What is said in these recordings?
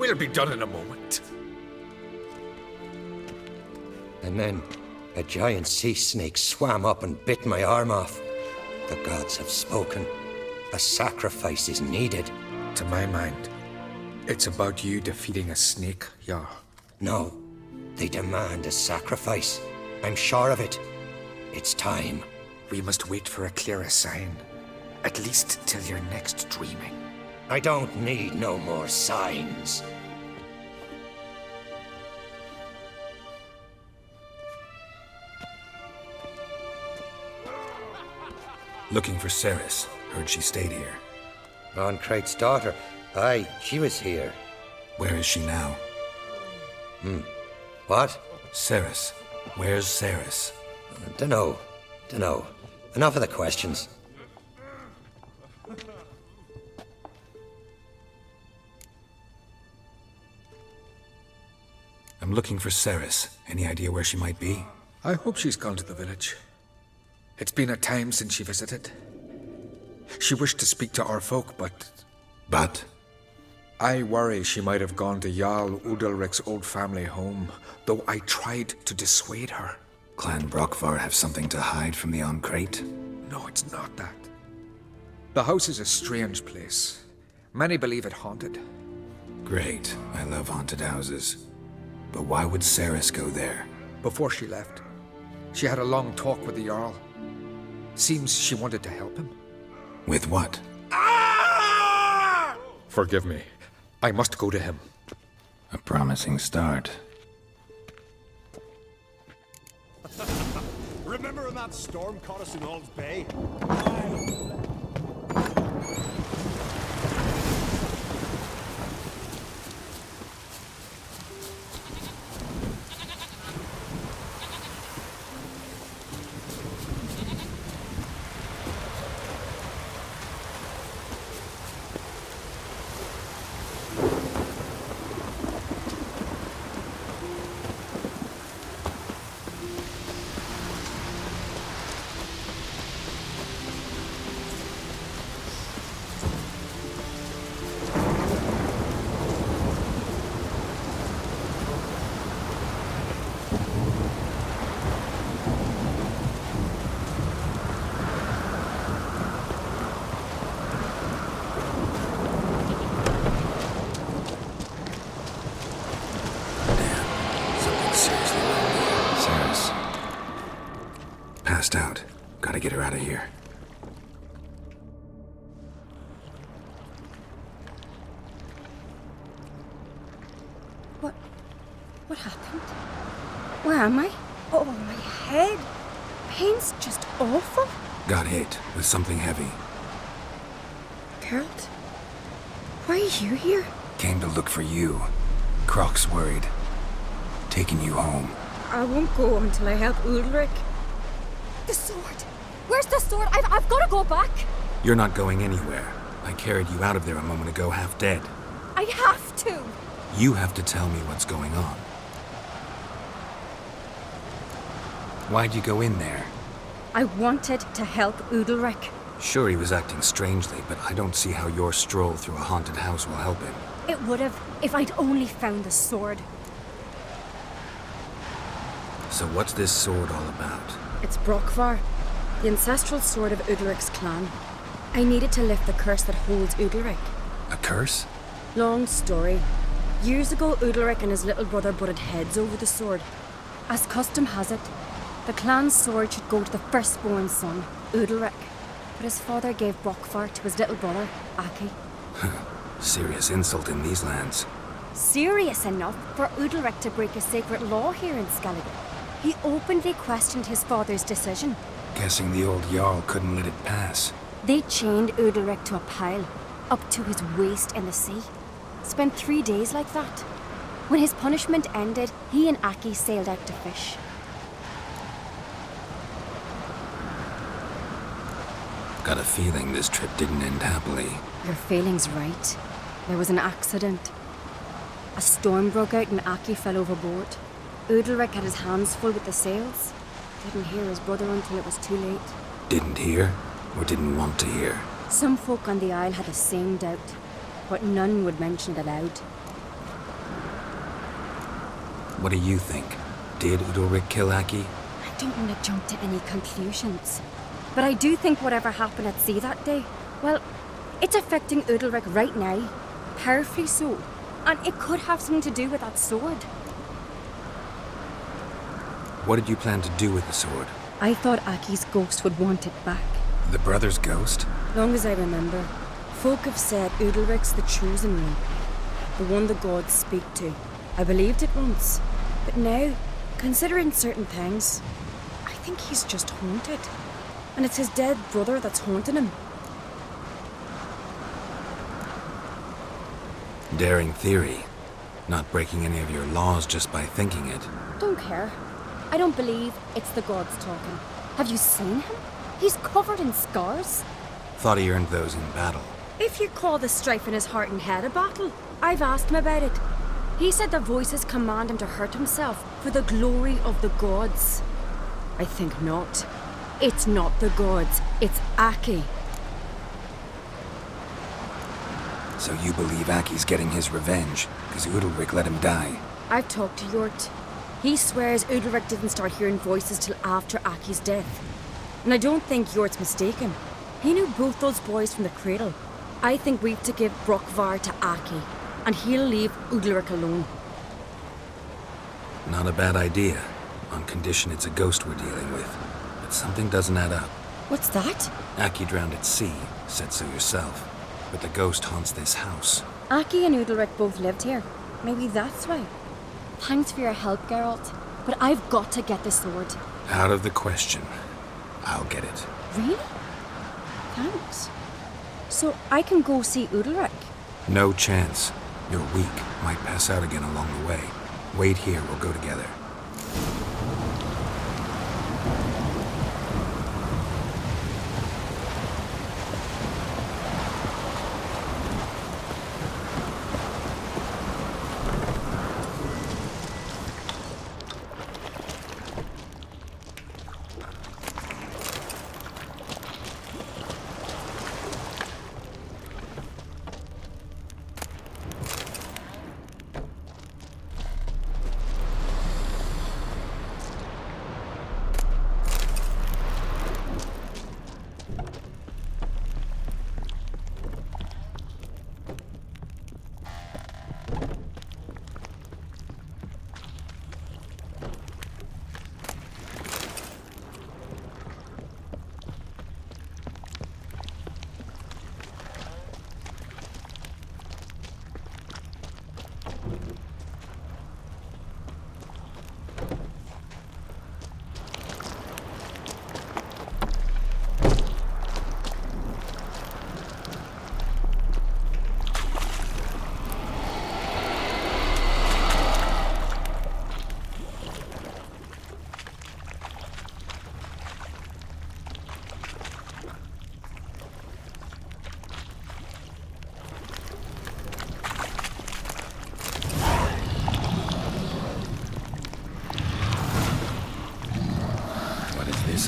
We'll be done in a moment. And then a giant sea snake swam up and bit my arm off. The gods have spoken. A sacrifice is needed. To my mind, it's about you defeating a snake, yeah. No, they demand a sacrifice. I'm sure of it. It's time. We must wait for a clearer sign. At least till your next dreaming. I don't need no more signs. Looking for Ceres. Heard she stayed here. Von Krait's daughter. Aye, she was here. Where is she now? What? Ceres. Where's Ceres? Dunno. Enough of the questions. I'm looking for Ceres. Any idea where she might be? I hope she's gone to the village. It's been a time since she visited. She wished to speak to our folk, but... But? I worry she might have gone to Jarl UDALRYK's old family home, though I tried to dissuade her. Clan Brockvar have something to hide from the Krayt? No, it's not that. The house is a strange place. Many believe it haunted. Great. I love haunted houses. But why would Ceres go there? Before she left, she had a long talk with the Jarl. Seems she wanted to help him. With what? Forgive me. I must go to him. A promising start. Remember when that storm caught us in Ald's Bay? Passed out. Gotta get her out of here. What happened? Where am I? Oh, my head. Pain's just awful. Got hit with something heavy. Geralt? Why are you here? Came to look for you. Croc's worried. Taking you home. I won't go until I help UDALRYK. The sword! Where's the sword? I've got to go back! You're not going anywhere. I carried you out of there a moment ago, half dead. I have to! You have to tell me what's going on. Why'd you go in there? I wanted to help UDALRYK. Sure, he was acting strangely, but I don't see how your stroll through a haunted house will help him. It would have, if I'd only found the sword. So what's this sword all about? It's Brockvar, the ancestral sword of UDALRYK's clan. I needed to lift the curse that holds UDALRYK. A curse? Long story. Years ago, UDALRYK and his little brother butted heads over the sword. As custom has it, the clan's sword should go to the firstborn son, UDALRYK. But his father gave Brockvar to his little brother, Aki. Serious insult in these lands. Serious enough for UDALRYK to break a sacred law here in Skellige. He openly questioned his father's decision. Guessing the old Jarl couldn't let it pass. They chained UDALRYK to a pile, up to his waist in the sea. Spent 3 days like that. When his punishment ended, he and Aki sailed out to fish. Got a feeling this trip didn't end happily. Your feeling's right. There was an accident. A storm broke out and Aki fell overboard. UDALRYK had his hands full with the sails. Didn't hear his brother until it was too late. Didn't hear, or didn't want to hear? Some folk on the isle had the same doubt, but none would mention it aloud. What do you think? Did Udalryk kill Aki? I don't want to jump to any conclusions. But I do think whatever happened at sea that day, well, it's affecting Udalryk right now. Powerfully so. And it could have something to do with that sword. What did you plan to do with the sword? I thought Aki's ghost would want it back. The brother's ghost? Long as I remember, folk have said Udalryk's the chosen one. The one the gods speak to. I believed it once. But now, considering certain things, I think he's just haunted. And it's his dead brother that's haunting him. Daring theory. Not breaking any of your laws just by thinking it. Don't care. I don't believe it's the gods talking. Have you seen him? He's covered in scars. Thought he earned those in battle. If you call the strife in his heart and head a battle, I've asked him about it. He said the voices command him to hurt himself for the glory of the gods. I think not. It's not the gods, it's Aki. So you believe Aki's getting his revenge, because Udalryk let him die? I've talked to Yort. He swears Udalryk didn't start hearing voices till after Aki's death. And I don't think Yort's mistaken. He knew both those boys from the cradle. I think we've to give Brokvar to Aki, and he'll leave Udalryk alone. Not a bad idea, on condition it's a ghost we're dealing with. But something doesn't add up. What's that? Aki drowned at sea, said so yourself. But the ghost haunts this house. Aki and Udalryk both lived here. Maybe that's why. Thanks for your help, Geralt. But I've got to get the sword. Out of the question. I'll get it. Really? Thanks. So I can go see Udalryk? No chance. You're weak. Might pass out again along the way. Wait here, we'll go together.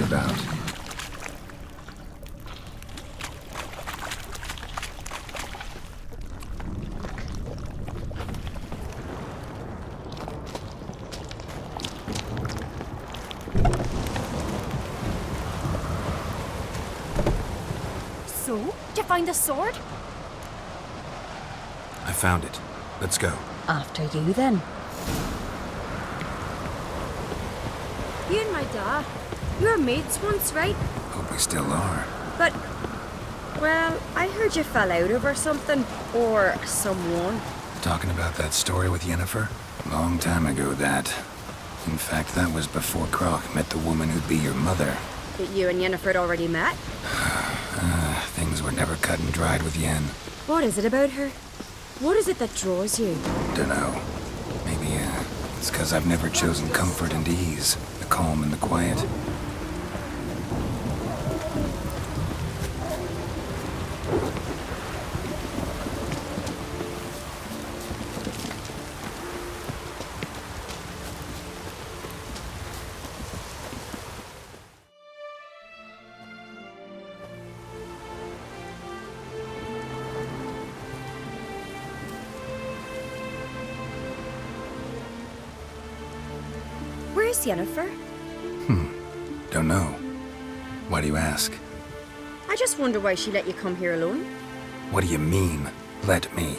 About. So, did you find the sword? I found it. Let's go. After you, then. You and my dad, you were mates once, right? Hope we still are. But, well, I heard you fell out over something. Or someone. Talking about that story with Yennefer? Long time ago, that. In fact, that was before Croc met the woman who'd be your mother. That you and Yennefer had already met? Things were never cut and dried with Yen. What is it about her? What is it that draws you? Dunno. Maybe, it's 'cause I've never chosen comfort and ease. The calm and the quiet. Where's Yennefer? Don't know. Why do you ask? I just wonder why she let you come here alone. What do you mean, let me?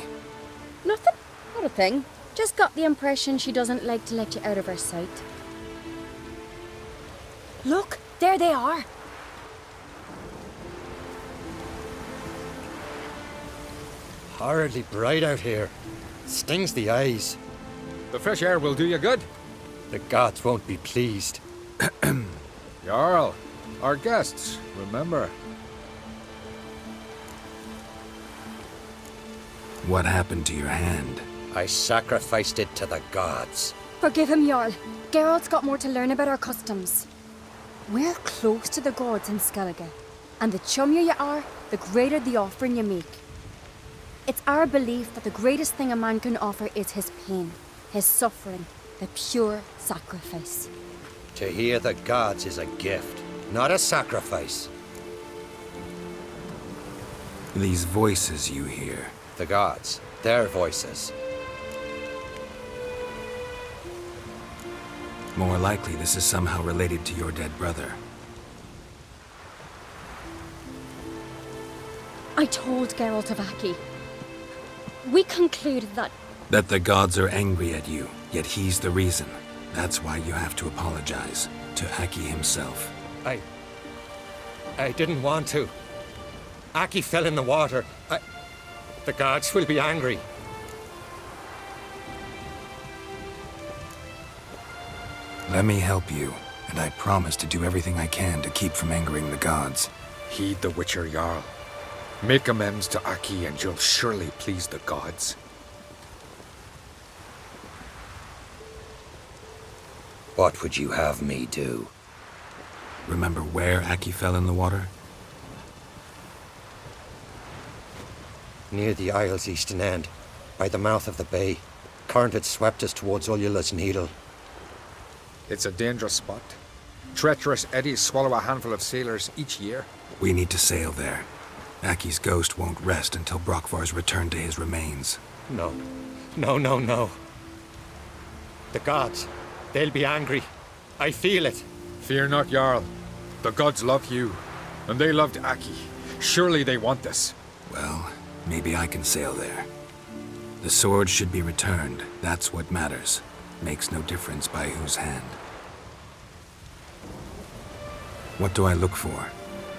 Nothing. Not a thing. Just got the impression she doesn't like to let you out of her sight. Look, there they are. Horridly bright out here. Stings the eyes. The fresh air will do you good. The gods won't be pleased. Jarl, our guests, remember. What happened to your hand? I sacrificed it to the gods. Forgive him, Jarl. Geralt's got more to learn about our customs. We're close to the gods in Skellige, and the chummier you are, the greater the offering you make. It's our belief that the greatest thing a man can offer is his pain, his suffering, the pure sacrifice. To hear the gods is a gift, not a sacrifice. These voices you hear. The gods, their voices. More likely this is somehow related to your dead brother. I told Geralt of Aki. We concluded that That the gods are angry at you, yet he's the reason. That's why you have to apologize to Aki himself. I didn't want to. Aki fell in the water. The gods will be angry. Let me help you, and I promise to do everything I can to keep from angering the gods. Heed the Witcher Jarl. Make amends to Aki and you'll surely please the gods. What would you have me do? Remember where Aki fell in the water? Near the Isle's eastern end, by the mouth of the bay. Current had swept us towards Ullula's Needle. It's a dangerous spot. Treacherous eddies swallow a handful of sailors each year. We need to sail there. Aki's ghost won't rest until Brokvar's returned to his remains. No. No. The gods, they'll be angry. I feel it. Fear not, Jarl. The gods love you, and they loved Aki. Surely they want this. Well, maybe I can sail there. The sword should be returned. That's what matters. Makes no difference by whose hand. What do I look for?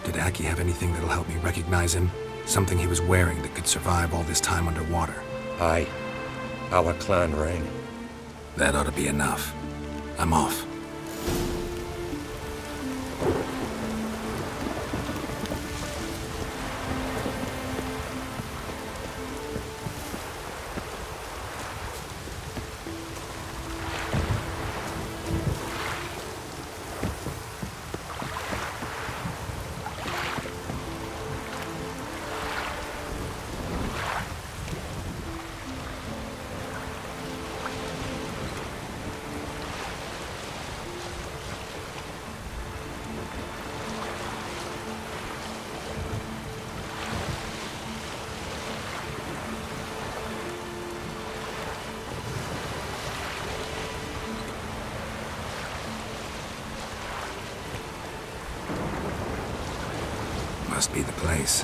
Did Aki have anything that'll help me recognize him? Something he was wearing that could survive all this time underwater? Aye. Our clan ring. That ought to be enough. I'm off. Must be the place.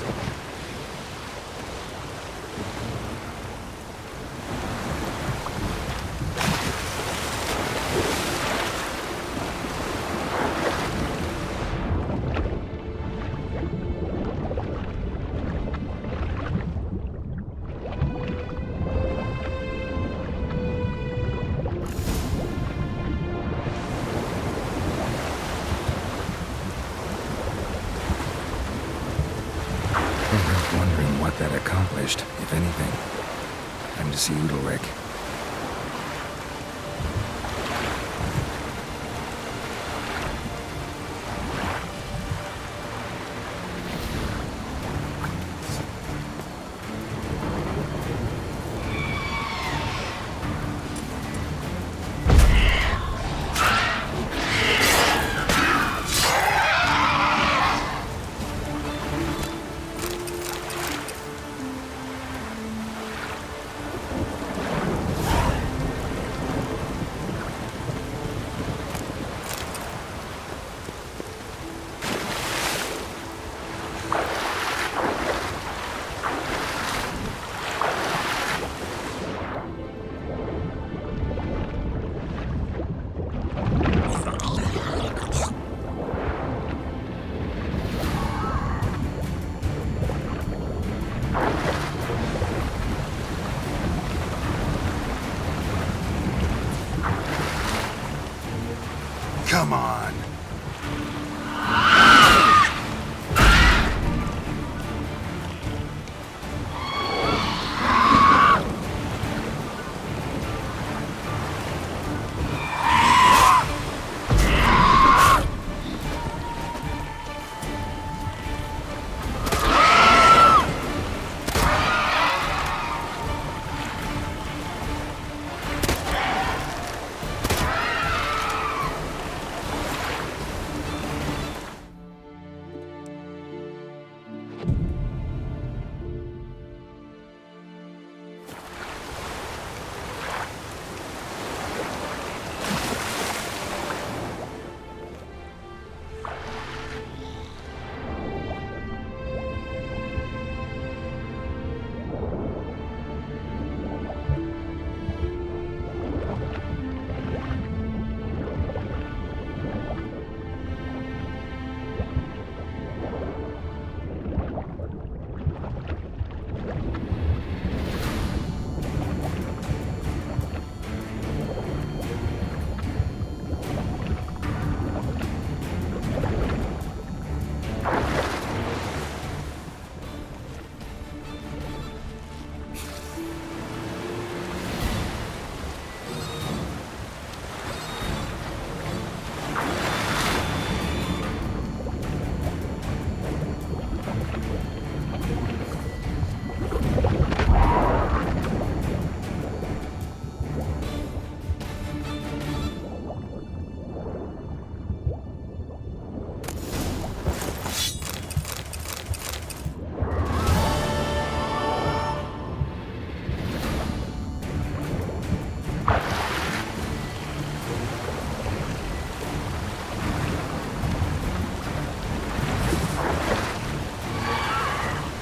Wondering what that accomplished, if anything. Time to see UDALRYK.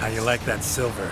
How you like that silver?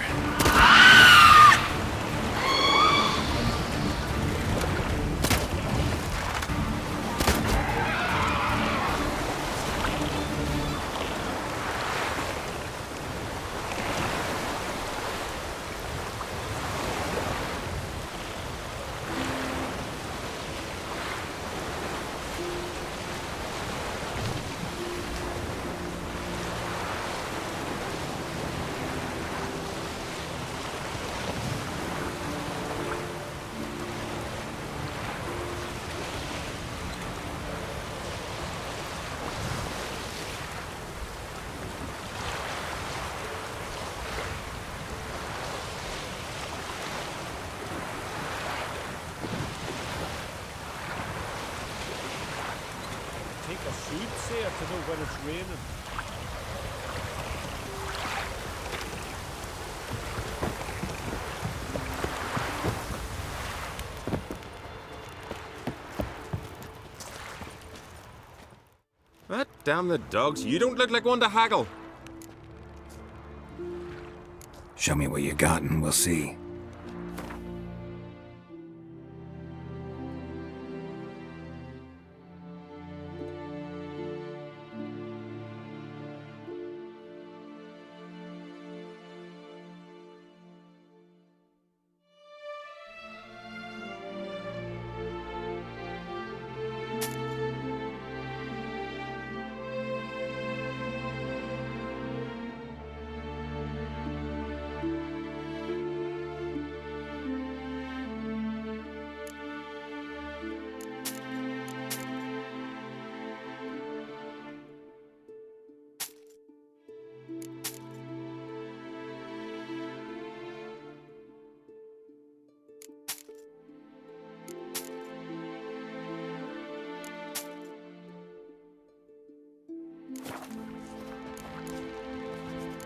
Take a soothsayer to know when it's raining. Ah, damn the dogs. You don't look like one to haggle. Show me what you got and we'll see.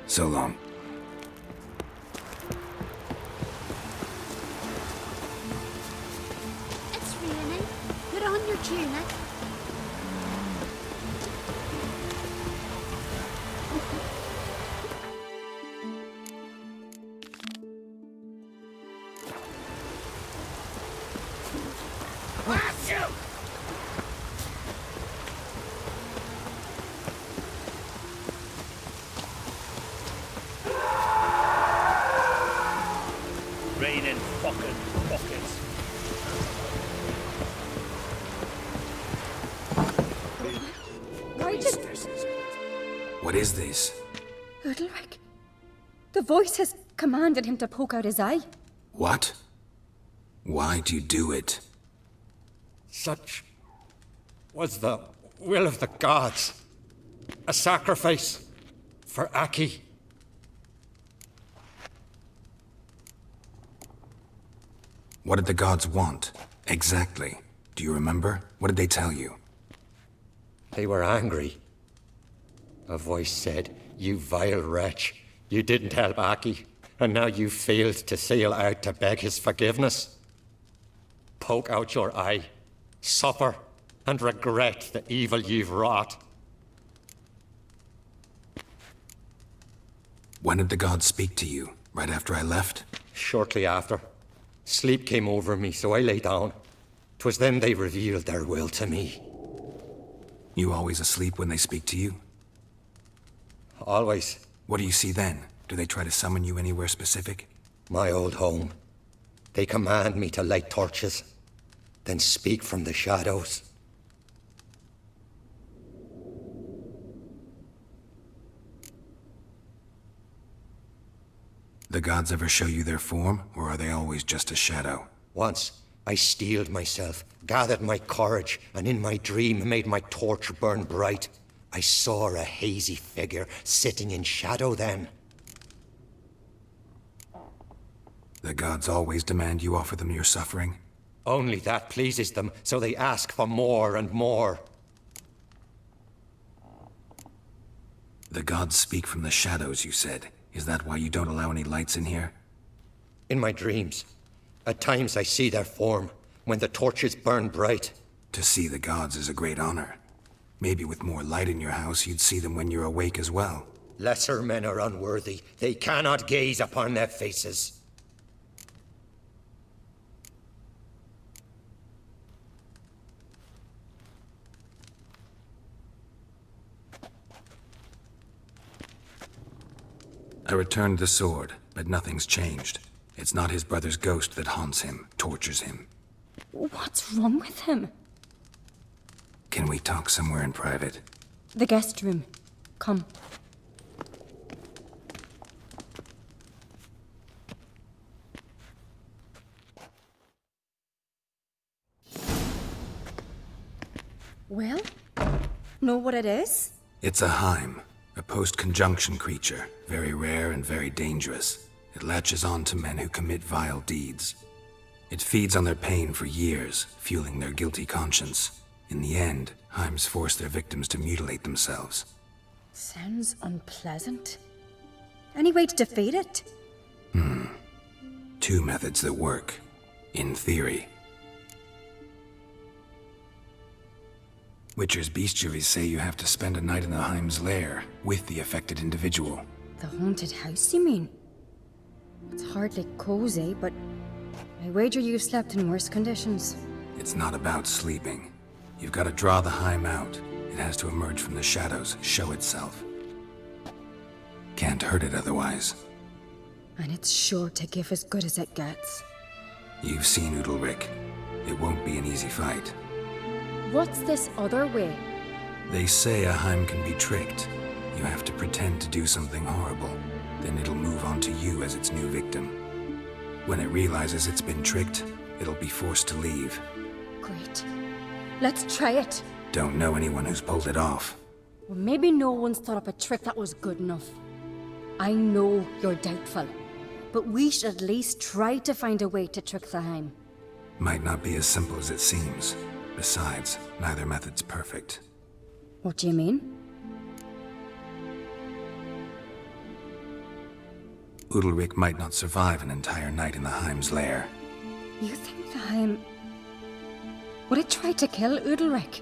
So long. It's raining. Put on your tunic. Raining fucking buckets. Why did What is this? Udalryk? The voice has commanded him to poke out his eye. What? Why'd you do it? Such was the will of the gods. A sacrifice for Aki. What did the gods want? Exactly. Do you remember? What did they tell you? They were angry. A voice said, "You vile wretch, you didn't help Aki, and now you failed to sail out to beg his forgiveness. Poke out your eye, suffer, and regret the evil you've wrought." When did the gods speak to you? Right after I left? Shortly after, sleep came over me, so I lay down. 'Twas then they revealed their will to me. You always asleep when they speak to you? Always. What do you see then? Do they try to summon you anywhere specific? My old home. They command me to light torches, then speak from the shadows. The gods ever show you their form, or are they always just a shadow? Once, I steeled myself, gathered my courage, and in my dream made my torch burn bright. I saw a hazy figure sitting in shadow then. The gods always demand you offer them your suffering? Only that pleases them, so they ask for more and more. The gods speak from the shadows, you said. Is that why you don't allow any lights in here? In my dreams, at times I see their form, when the torches burn bright. To see the gods is a great honor. Maybe with more light in your house, you'd see them when you're awake as well. Lesser men are unworthy. They cannot gaze upon their faces. I returned the sword, but nothing's changed. It's not his brother's ghost that haunts him, tortures him. What's wrong with him? Can we talk somewhere in private? The guest room. Come. Well, know what it is? It's a Heim, a post-conjunction creature, very rare and very dangerous. It latches on to men who commit vile deeds. It feeds on their pain for years, fueling their guilty conscience. In the end, Heims force their victims to mutilate themselves. Sounds unpleasant. Any way to defeat it? Two methods that work, in theory. Witcher's bestiaries say you have to spend a night in the Heim's lair with the affected individual. The haunted house, you mean? It's hardly cozy, but I wager you've slept in worse conditions. It's not about sleeping. You've got to draw the Heim out. It has to emerge from the shadows, show itself. Can't hurt it otherwise. And it's sure to give as good as it gets. You've seen UDALRYK. It won't be an easy fight. What's this other way? They say a Heim can be tricked. You have to pretend to do something horrible. Then it'll move on to you as its new victim. When it realizes it's been tricked, it'll be forced to leave. Great. Let's try it. Don't know anyone who's pulled it off. Well, maybe no one's thought up a trick that was good enough. I know you're doubtful, but we should at least try to find a way to trick the Heim. Might not be as simple as it seems. Besides, neither method's perfect. What do you mean? UDALRYK might not survive an entire night in the Heim's lair. You think the Heim... Would it try to kill UDALRYK?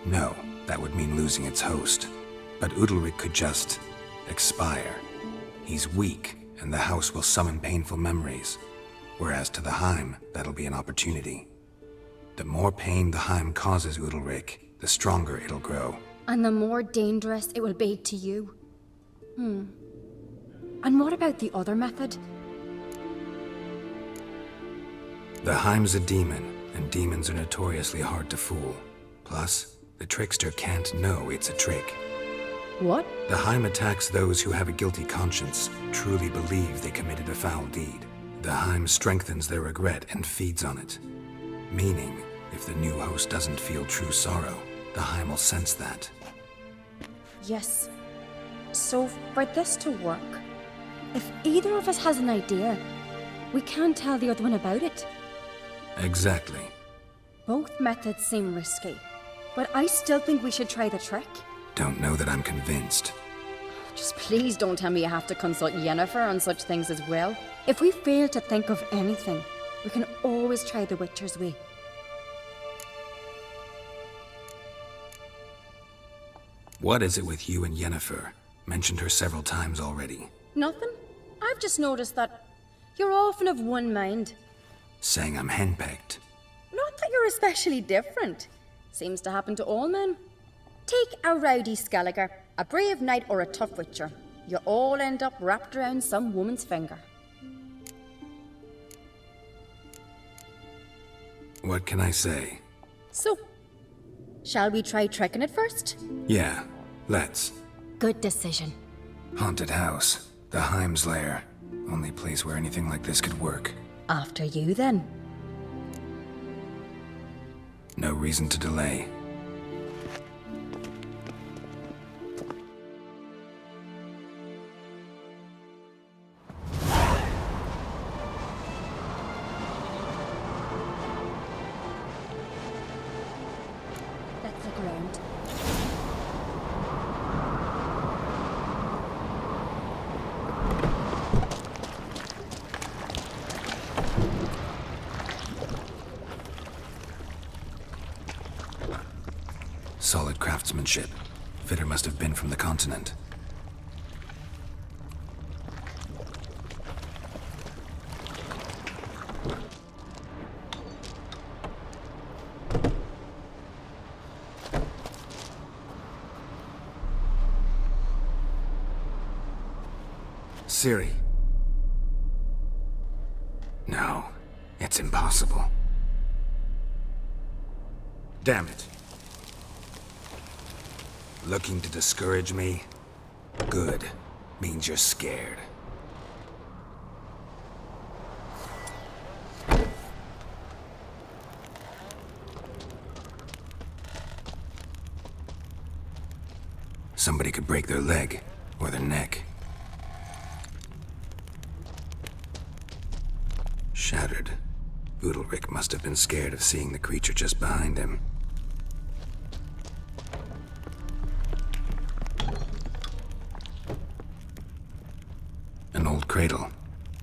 No, that would mean losing its host. But UDALRYK could just... expire. He's weak, and the house will summon painful memories. Whereas to the Heim, that'll be an opportunity. The more pain the Heim causes UDALRYK, the stronger it'll grow. And the more dangerous it will be to you. And what about the other method? The Heim's a demon, and demons are notoriously hard to fool. Plus, the trickster can't know it's a trick. What? The Heim attacks those who have a guilty conscience, truly believe they committed a foul deed. The Heim strengthens their regret and feeds on it. Meaning, if the new host doesn't feel true sorrow, the Heim will sense that. Yes. So, for this to work, if either of us has an idea, we can't tell the other one about it. Exactly. Both methods seem risky, but I still think we should try the trick. Don't know that I'm convinced. Just please don't tell me you have to consult Yennefer on such things as well. If we fail to think of anything, we can always try the Witcher's way. What is it with you and Yennefer? Mentioned her several times already. Nothing. I've just noticed that you're often of one mind. Saying I'm henpecked. Not that you're especially different. Seems to happen to all men. Take a rowdy Skelliger, a brave knight or a tough witcher. You all end up wrapped around some woman's finger. What can I say? So, shall we try tricking it first? Yeah, let's. Good decision. Haunted house. The Heim's lair. Only place where anything like this could work. After you, then. No reason to delay. Let's look around. Solid craftsmanship. Fitter must have been from the continent. Ciri. No, it's impossible. Damn it. Looking to discourage me? Good. Means you're scared. Somebody could break their leg, or their neck. Shattered. UDALRYK must have been scared of seeing the creature just behind him. An old cradle.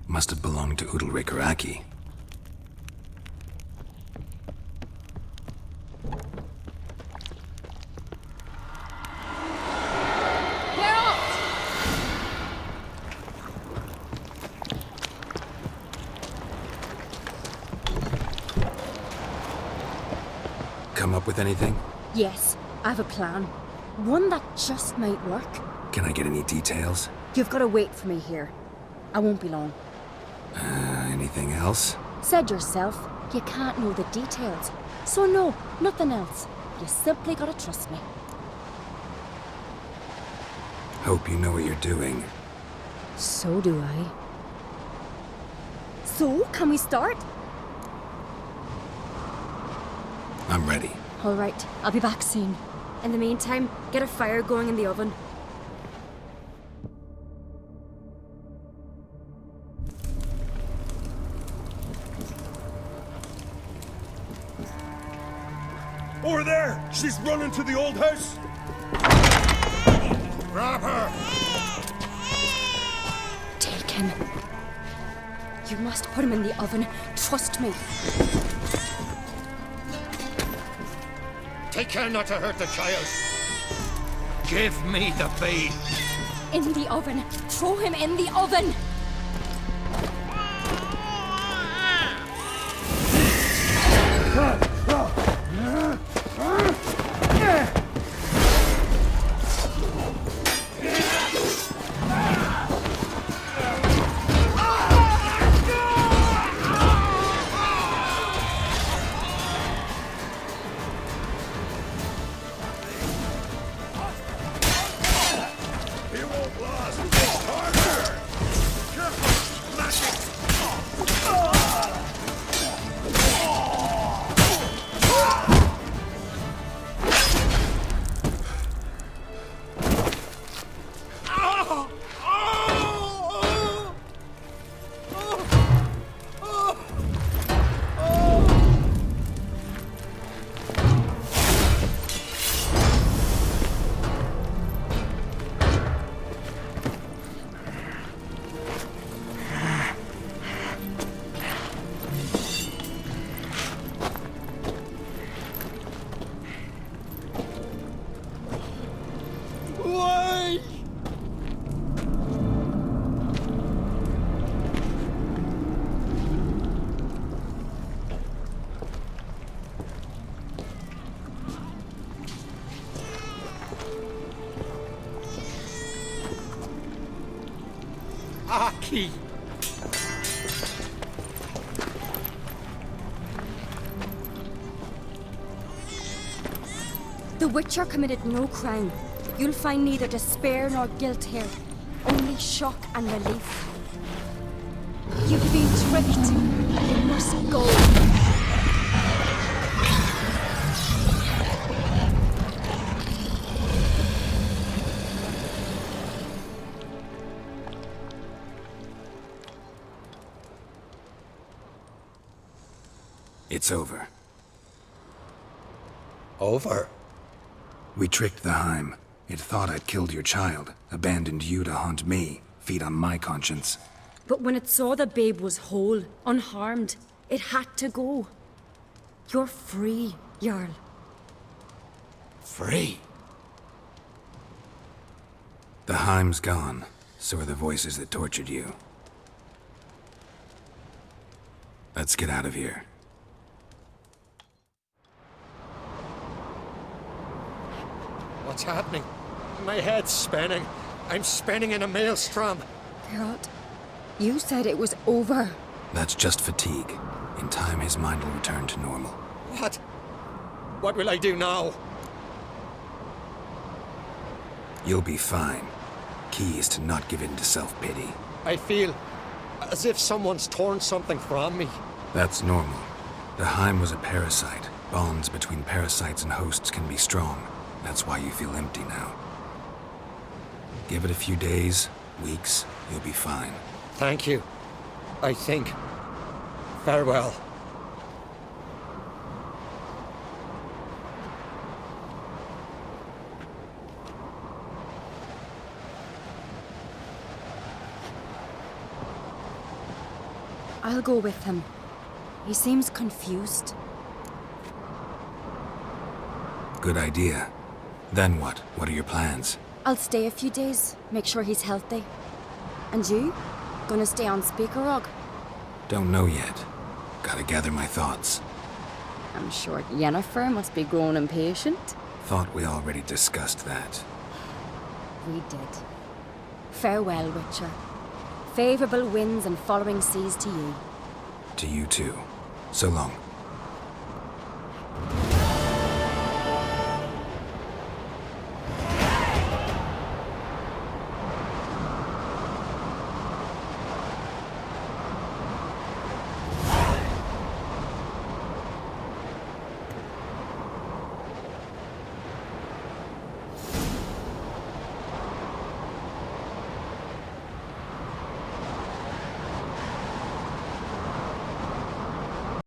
Must have belonged to UDALRYK or Aki. Come up with anything? Yes, I have a plan. One that just might work. Can I get any details? You've got to wait for me here. I won't be long. Anything else? Said yourself, you can't know the details. So no, nothing else. You simply gotta trust me. Hope you know what you're doing. So do I. So, can we start? I'm ready. All right, I'll be back soon. In the meantime, get a fire going in the oven. Over there! She's running to the old house! Grab her! Take him. You must put him in the oven. Trust me. Take care not to hurt the child. Give me the babe. In the oven. Throw him in the oven. Aki! The Witcher committed no crime. You'll find neither despair nor guilt here. Only shock and relief. You've been tricked. You must go. It's over. Over? We tricked the Heim. It thought I'd killed your child, abandoned you to haunt me, feed on my conscience. But when it saw the babe was whole, unharmed, it had to go. You're free, Jarl. Free? The Heim's gone, so are the voices that tortured you. Let's get out of here. What's happening? My head's spinning. I'm spinning in a maelstrom. Geralt, you said it was over. That's just fatigue. In time, his mind will return to normal. What? What will I do now? You'll be fine. Key is to not give in to self-pity. I feel as if someone's torn something from me. That's normal. The Heim was a parasite. Bonds between parasites and hosts can be strong. That's why you feel empty now. Give it a few days, weeks, you'll be fine. Thank you. I think. Farewell. I'll go with him. He seems confused. Good idea. Then what? What are your plans? I'll stay a few days, make sure he's healthy. And you? Gonna stay on Speaker Rog? Don't know yet. Gotta gather my thoughts. I'm sure Yennefer must be growing impatient. Thought we already discussed that. We did. Farewell, Witcher. Favourable winds and following seas to you. To you too. So long.